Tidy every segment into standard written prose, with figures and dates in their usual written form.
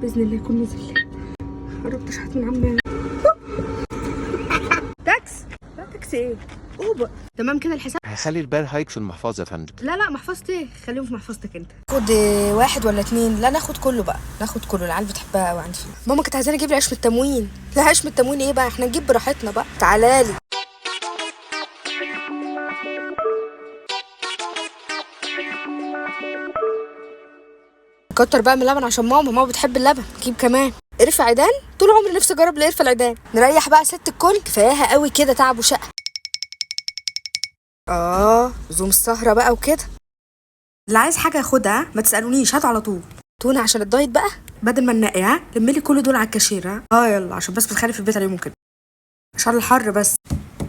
باذن الله يكون نزل. قربت اشحت من عم. تاكس. لا تاكسي ايه؟ اوبر. تمام كده الحساب. هخلي البال هايك في المحفظه يا فندم. لا محفظتي ايه؟ خليهم في محفظتك انت. خد واحد ولا اتنين؟ لا ناخد كله بقى، ناخد كله، العيال بتحبها قوي عندي. ماما كانت عايزاني اجيب لي عيش من التموين. لا عيش من التموين ايه بقى، احنا نجيب براحتنا بقى. تعالى لي. كتر بقى من اللبن عشان ماما بتحب اللبن. جيب كمان قرفة عيدان. طول عمري نفسي اجرب القرفة العيدان. نريح بقى ست الكل، كفاياها قوي كده تعب وشقة. زوم السهرة بقى وكده. اللي عايز حاجة ياخدها، ما تسألونيش، هاتوا على طول. تونة عشان الدايت بقى، بدل ما ننقي لملي كل دول على الكاشير. يلا عشان بس بتخلي في البيت عليهم كده عشان الحر بس.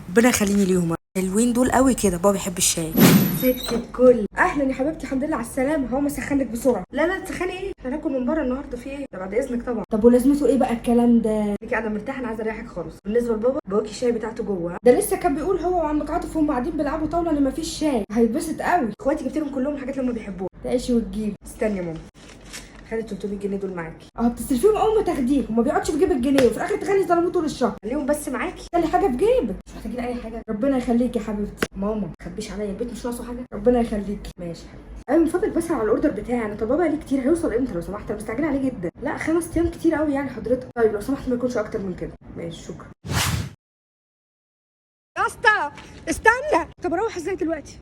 ربنا يخليني ليهم. حلوين دول قوي كده. بابا بيحب الشاي. ست الكل، اهلا يا حبيبتي، الحمد لله على السلامه. هو مسخنك بسرعه؟ لا تسخني ايه، احنا هناكل من بره النهارده. في ايه ده بعد اذنك طبعا. طب ولازمته ايه بقى الكلام ده؟ ليكي انا مرتاحه، انا عايزه اريحك خالص. بالنسبه لبابا بواكي الشاي بتاعته جوه. ده لسه كان بيقول هو وعمك عاطف وهم قاعدين بيلعبوا طاوله ان مفيش شاي. هيتبسط قوي. اخواتي جبت لهم كلهم الحاجات اللي هم بيحبوها. تعيشي وتجيبي. استني يا ماما، خلي 300 جنيه دول معاكي. بتستلفيهم اول ما تاخديهم، وما بيقعدش في جيبك جنيه، وفي الاخر تخلي ظلموه طول الشهر. خليهم بس معاكي، خلي حاجه في جيبك. مش محتاجين اي حاجه. ربنا يخليكي يا حبيبتي. ماما ما تخبيش عليا، البيت مش ناقصه حاجه. ربنا يخليكي. ماشي يا حبيبتي. ايوه من فضلك بس على الاوردر بتاعي انا. طب بابا ليه كتير؟ هيوصل امتى لو سمحت؟ انا مستعجله عليه جدا. لا 5 ايام كتير قوي يعني حضرتك. طيب لو سمحت ما يكونش اكتر من كده. ماشي شكرا. يا اسطى استنى. طب اروح ازاي دلوقتي؟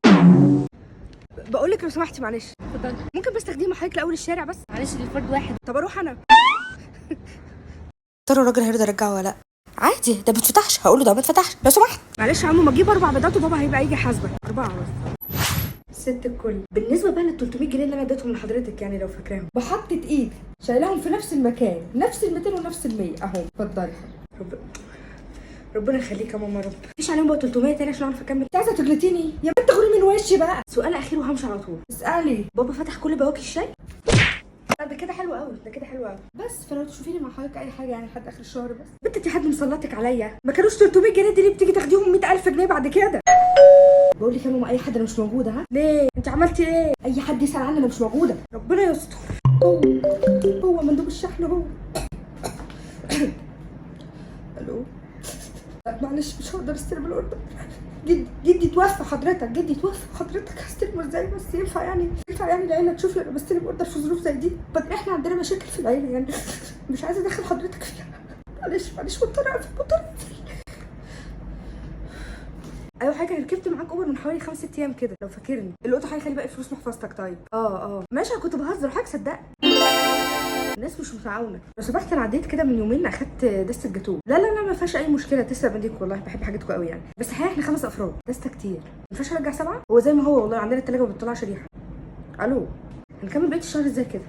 بقول لك لو سمحتي معلش. اتفضلي. ممكن بس تاخديه حضرتك لاول الشارع بس؟ معلش دي فرد واحد. طب اروح انا. ترى الراجل هيرضى يرجعه ولا لا؟ عادي، ده ما بتفتحش. هقول له ده ما اتفتحش لو سمحت. معلش يا عمو، ما تجيب 4 بيضات وبابا هيبقى يجي يحاسبك. 4 بس. ست الكل، بالنسبه بقى لل 300 جنيه اللي انا اديتهم لحضرتك يعني لو فاكراهم، بحطة ايدي شايلاهم في نفس المكان، نفس ال 200 ونفس ال 100 اهو. اتفضلي. ربنا يخليك يا ماما. رب مفيش عليهم بقى 300 تاني عشان اعرف اكمل. انت عايزه تجلطيني يا بنت؟ غوري من وشي بقى. سؤال اخير وهمشي على طول. اسالي. بابا فتح كل بواكي الشاي؟ ده كده حلو قوي، ده كده حلو قوي. بس فلو تشوفيني مع حضرتك اي حاجه يعني لحد اخر الشهر بس. بنت انت حد مسلطك عليا؟ ما كانوش 300 جنيه دي ليه بتيجي تاخديهم 100,000 جنيه بعد كده؟ بقول لك يا ماما اي حد انا مش موجوده. ليه؟ انت عملتي ايه؟ اي حد يسال عني انا مش موجوده. ربنا يستر. هو مندوب الشحن هو. الو. لا معلش مش هقدر استلم الاوردر. جدي توفى حضرتك. جدي توفى حضرتك. هستلمه ازاي بس؟ ينفع يعني العيله تشوف انا بستلم اوردر في ظروف زي دي؟ بس احنا عندنا مشاكل في العيله يعني، مش عايزه ادخل حضرتك فيها. معلش مضطر اقفل. ايوه حاجه، ركبت معاك اوبر من حوالي 5 6 ايام كده لو فاكرني. القطه هيخلي باقي الفلوس محفظتك. طيب ماشي، انا كنت بهزر حاجه صدق. الناس مش متعاونه. لو سمحت انا عديت كده من يومين اخدت دستة جاتوه. لا ما فيهاش اي مشكله. تسلم ايديك والله، بحب حاجتكم قوي يعني. بس الحقيقه احنا 5 افراد، دستة كتير. ما ينفعش ارجع 7؟ هو زي ما هو والله، عندنا التلاجه ما بتطلعش ريحه. الو، هنكمل بقيه الشهر ازاي كده؟